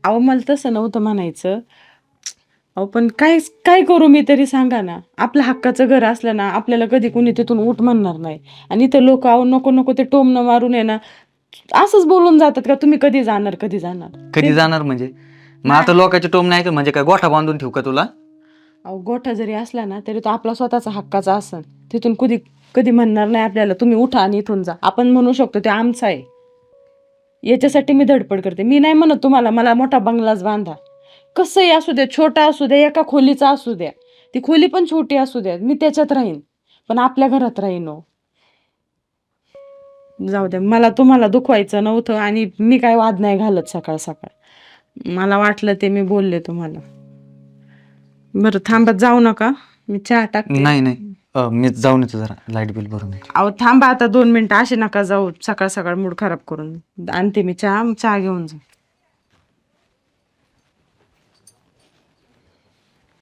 अहो मला तसं नव्हतं म्हणायचं. अहो पण काय काय करू मी तरी सांगा ना. आपल्या हक्काचं घर असलं ना आपल्याला कधी कोणी तिथून उठ म्हणणार नाही. आणि इथं लोक अहो नको नको ते टोमणं मारून आहे ना असंच बोलून जातात का तुम्ही कधी जाणार कधी जाणार कधी जाणार म्हणजे? मग आता लोकांचे टोम नाही का म्हणजे काय गोठा बांधून ठेवू का तुला? अहो गोठा जरी असला ना तरी तो आपला स्वतःचा हक्काचा असन. तिथून कधी कधी म्हणणार नाही आपल्याला तुम्ही उठा आणि इथून जा. आपण म्हणू शकतो ते आमचं आहे. याच्यासाठी मी धडपड करते. मी नाही म्हणत तुम्हाला मला मोठा बंगलाच बांधा. कसंही असू द्या, छोटा असू द्या, एका खोलीचा असू द्या. ती खोली पण छोटी असू द्या. मी त्याच्यात राहीन. पण आपल्या घरात राहीन हो. जाऊ द्या. मला तुम्हाला दुखवायचं नव्हतं आणि मी काय वाद नाही घालत सकाळ सकाळ. मला वाटलं ते मी बोलले तुम्हाला. बरं थांबत जाऊ नका. मी चहा टाकते. नाही नाही, मी जाऊन येतो जरा लाईट बिल भरून येतो. अहो थांबा आता 2 मिनिटं असे नका जाऊ सकाळ सकाळ मूड खराब करून. आणते मी चहा घेऊन जा.